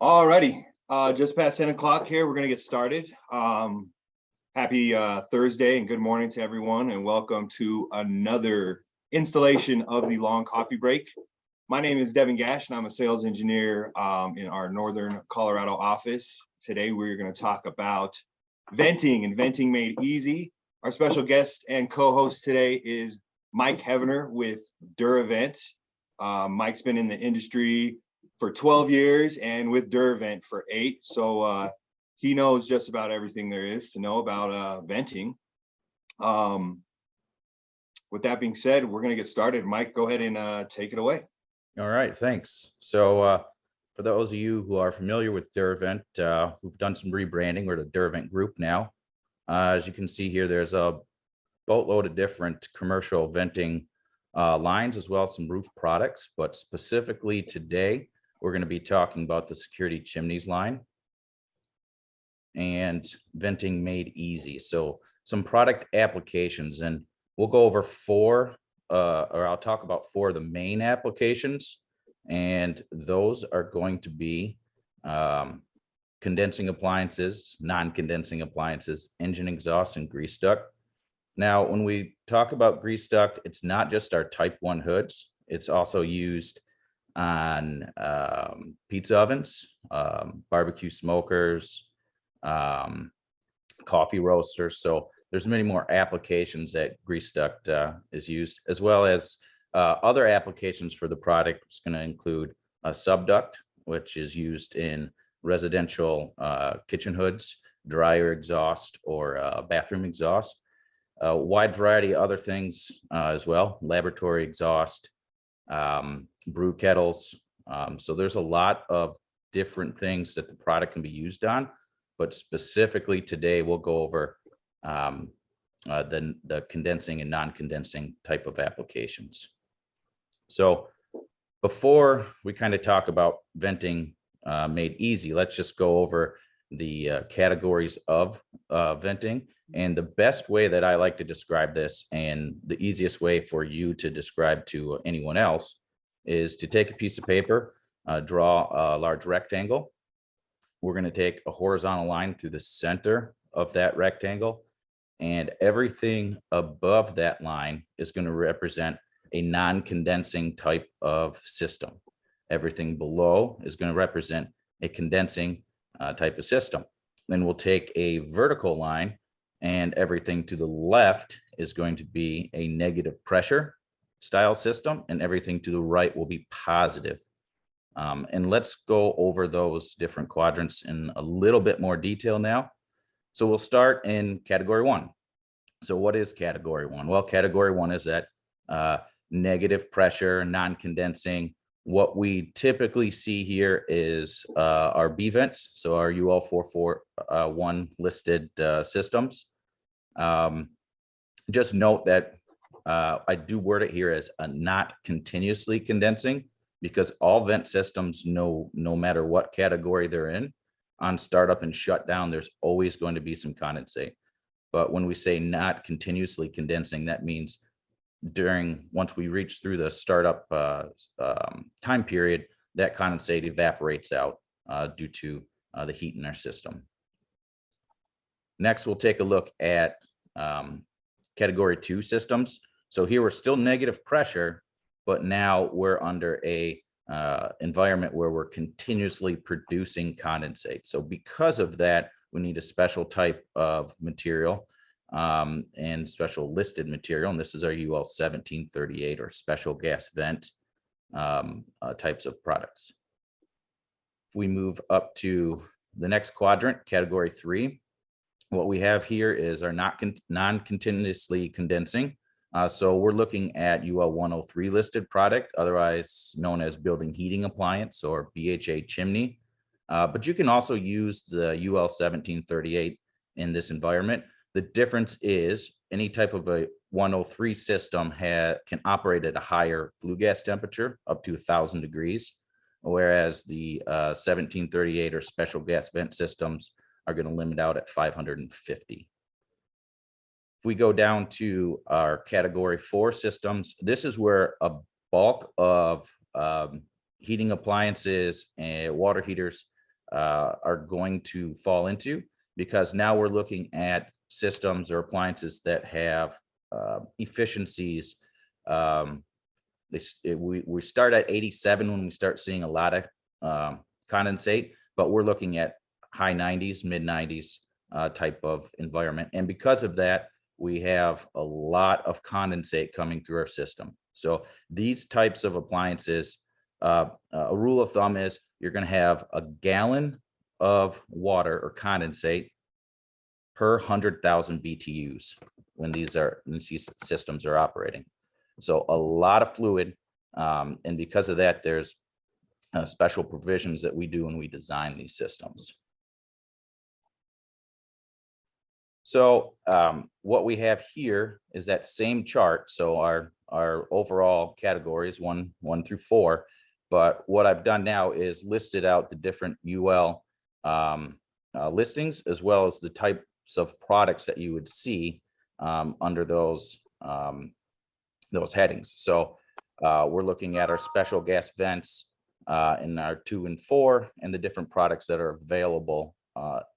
Alrighty, just past 10 o'clock here. We're going to get started. Happy Thursday and good morning to everyone, and welcome to another installation of the Long Coffee Break. My name is Devin Gash, and I'm a sales engineer in our Northern Colorado office. Today, we're going to talk about venting and venting made easy. Our special guest and co-host today is Mike Hevener with Duravent. Mike's been in the industry for 12 years and with Duravent for 8. So he knows just about everything there is to know about venting. With that being said, we're going to get started. Mike, go ahead and take it away. All right, thanks. So for those of you who are familiar with Duravent, we've done some rebranding. We're the Duravent group now. As you can see here, there's a boatload of different commercial venting lines, as well as some roof products. But specifically today, we're going to be talking about the security chimneys line and venting made easy. So some product applications, and we'll go over I'll talk about 4 of the main applications, and those are going to be condensing appliances, non-condensing appliances, engine exhaust, and grease duct. Now, when we talk about grease duct, it's not just our type 1 hoods. It's also used on pizza ovens, barbecue smokers, coffee roasters. So there's many more applications that grease duct is used, as well as other applications for the product. It's going to include a subduct, which is used in residential kitchen hoods, dryer exhaust, or bathroom exhaust. A wide variety of other things as well, laboratory exhaust, brew kettles. So there's a lot of different things that the product can be used on, but specifically today we'll go over the condensing and non-condensing type of applications. So before we kind of talk about venting made easy, let's just go over the categories of venting. And the best way that I like to describe this, and the easiest way for you to describe to anyone else, is to take a piece of paper, draw a large rectangle. We're going to take a horizontal line through the center of that rectangle, and everything above that line is going to represent a non-condensing type of system. Everything below is going to represent a condensing type of system. Then we'll take a vertical line, and everything to the left is going to be a negative pressure style system, and everything to the right will be positive. And let's go over those different quadrants in a little bit more detail now. So we'll start in category 1. So what is category 1? Well, category 1 is that negative pressure, non-condensing. What we typically see here is our B vents, so our UL 441 listed systems. Just note that I do word it here as a not continuously condensing, because all vent systems, no matter what category they're in, on startup and shutdown, there's always going to be some condensate. But when we say not continuously condensing, that means once we reach through the startup time period, that condensate evaporates out due to the heat in our system. Next, we'll take a look at category 2 systems. So here we're still negative pressure, but now we're under a environment where we're continuously producing condensate. So because of that, we need a special type of material and special listed material. And this is our UL 1738 or special gas vent types of products. If we move up to the next quadrant, category 3, what we have here is our non-continuously condensing. So we're looking at UL 103 listed product, otherwise known as building heating appliance or BHA chimney. But you can also use the UL 1738 in this environment. The difference is any type of a 103 system can operate at a higher flue gas temperature, up to 1,000 degrees, whereas the 1738 or special gas vent systems are going to limit out at 550. If we go down to our category 4 systems, this is where a bulk of heating appliances and water heaters are going to fall into, because now we're looking at systems or appliances that have efficiencies. We start at 87 when we start seeing a lot of condensate, but we're looking at high 90s, mid 90s type of environment. And because of that, we have a lot of condensate coming through our system. So these types of appliances, a rule of thumb is you're going to have a gallon of water or condensate per 100,000 BTUs when these systems are operating. So a lot of fluid. And because of that, there's special provisions that we do when we design these systems. So what we have here is that same chart. So our overall categories, one through 4. But what I've done now is listed out the different UL listings, as well as the types of products that you would see under those headings. So we're looking at our special gas vents in our 2 and 4, and the different products that are available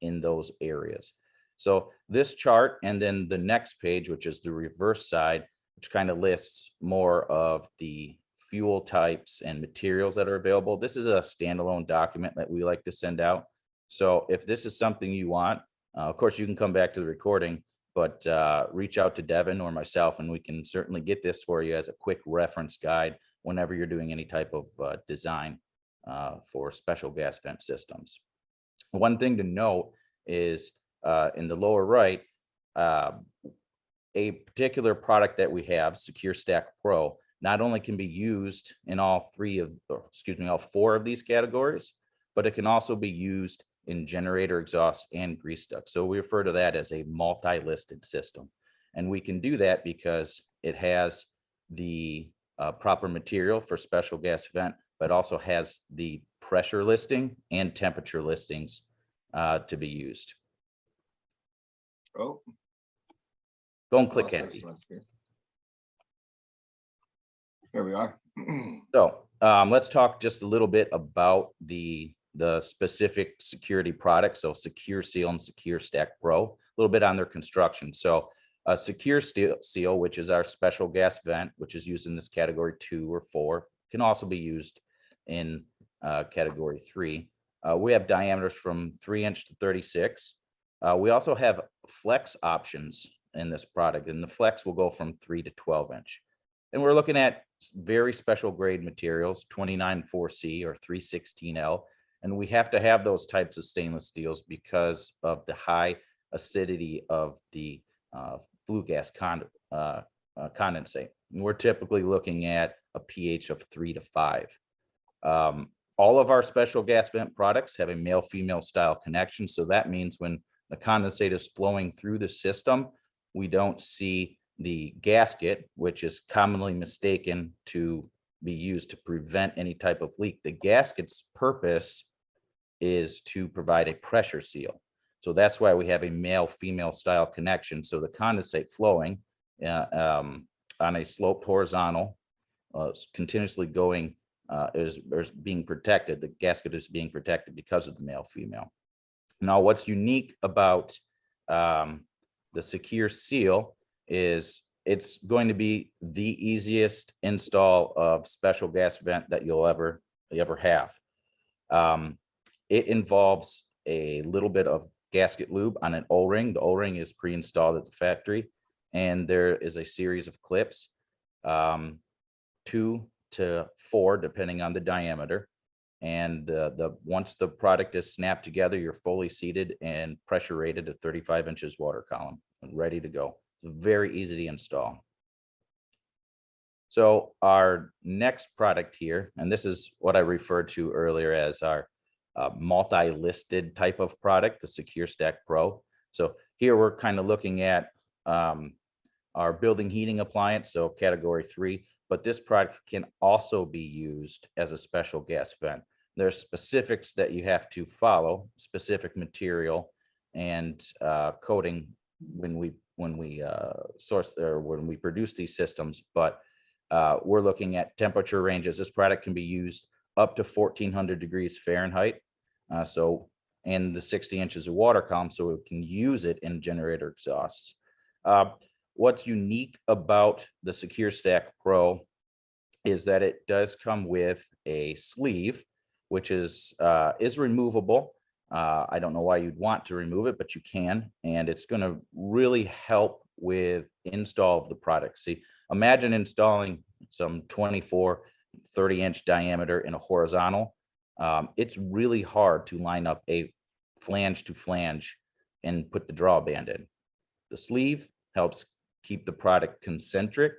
in those areas. So this chart, and then the next page, which is the reverse side, which kind of lists more of the fuel types and materials that are available. This is a standalone document that we like to send out. So if this is something you want, of course, you can come back to the recording, but reach out to Devin or myself, and we can certainly get this for you as a quick reference guide whenever you're doing any type of design for special gas vent systems. One thing to note is in the lower right, a particular product that we have, Secure Stack Pro, not only can be used in all 4 of these categories, but it can also be used in generator exhaust and grease duct. So we refer to that as a multi-listed system. And we can do that because it has the proper material for special gas vent, but also has the pressure listing and temperature listings to be used. Oh, go and click Andy. Here we are. So let's talk just a little bit about the specific security products. So Secure Seal and Secure Stack Pro, a little bit on their construction. So Secure Seal, which is our special gas vent, which is used in this category 2 or 4, can also be used in category 3. We have diameters from 3-inch to 36. We also have flex options in this product, and the flex will go from 3 to 12-inch. And we're looking at very special grade materials, 294C or 316L. And we have to have those types of stainless steels because of the high acidity of the flue gas condensate. And we're typically looking at a pH of 3 to 5. All of our special gas vent products have a male-female style connection. So that means when the condensate is flowing through the system, we don't see the gasket, which is commonly mistaken to be used to prevent any type of leak. The gasket's purpose is to provide a pressure seal. So that's why we have a male-female style connection. So the condensate flowing on a sloped horizontal, continuously going, is being protected. The gasket is being protected because of the male-female. Now, what's unique about the Secure Seal is it's going to be the easiest install of special gas vent that you'll ever have. It involves a little bit of gasket lube on an O-ring. The O-ring is pre-installed at the factory, and there is a series of clips, 2 to 4, depending on the diameter. And once the product is snapped together, you're fully seated and pressure rated at 35 inches water column and ready to go. It's very easy to install. So our next product here, and this is what I referred to earlier as our multi-listed type of product, the Secure Stack Pro. So here we're kind of looking at our building heating appliance, so category 3, but this product can also be used as a special gas vent. There's specifics that you have to follow, specific material and coating when we source or when we produce these systems, but we're looking at temperature ranges. This product can be used up to 1400 degrees Fahrenheit. And the 60 inches of water column, so it can use it in generator exhausts. What's unique about the Secure Stack Pro is that it does come with a sleeve, which is removable. I don't know why you'd want to remove it, but you can, and it's going to really help with install of the product. See, imagine installing some 24, 30-inch diameter in a horizontal. It's really hard to line up a flange to flange and put the drawband in. The sleeve helps keep the product concentric,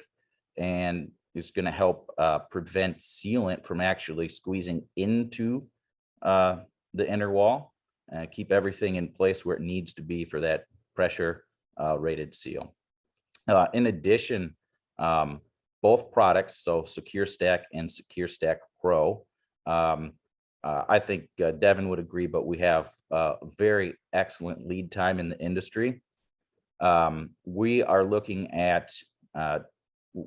and is going to help prevent sealant from actually squeezing into the inner wall and keep everything in place where it needs to be for that pressure rated seal. In addition, both products, so Secure Stack and Secure Stack Pro, I think Devin would agree, but we have a very excellent lead time in the industry. We are looking at,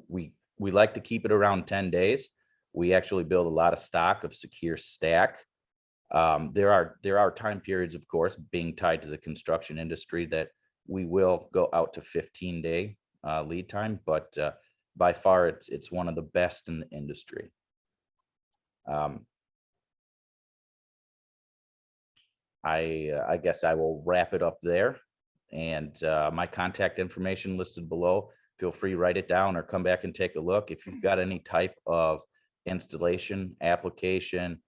we like to keep it around 10 days. We actually build a lot of stock of Secure Stack. There are time periods, of course, being tied to the construction industry that we will go out to 15-day lead time, but by far it's one of the best in the industry. I guess I will wrap it up there, and my contact information listed below. Feel free to write it down or come back and take a look. If you've got any type of installation, application,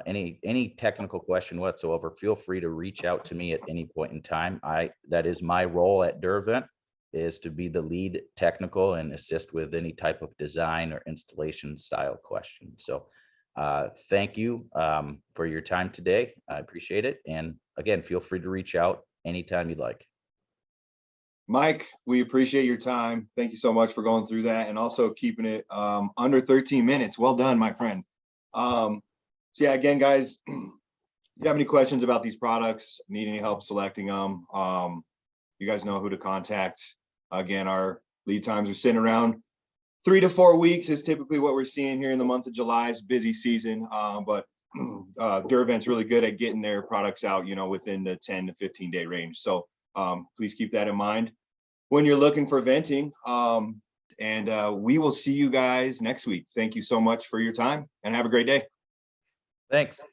any technical question whatsoever, feel free to reach out to me at any point in time. That is my role at Duravent, is to be the lead technical and assist with any type of design or installation style question. So thank you for your time today. I appreciate it. And again, feel free to reach out anytime you'd like. Mike, we appreciate your time. Thank you so much for going through that and also keeping it under 13 minutes. Well done, my friend. So yeah, again, guys, if you have any questions about these products, need any help selecting them, you guys know who to contact. Again, our lead times are sitting around 3 to 4 weeks is typically what we're seeing here in the month of July. It's busy season, but Duravent's really good at getting their products out, within the 10 to 15 day range. So please keep that in mind when you're looking for venting. And we will see you guys next week. Thank you so much for your time and have a great day. Thanks.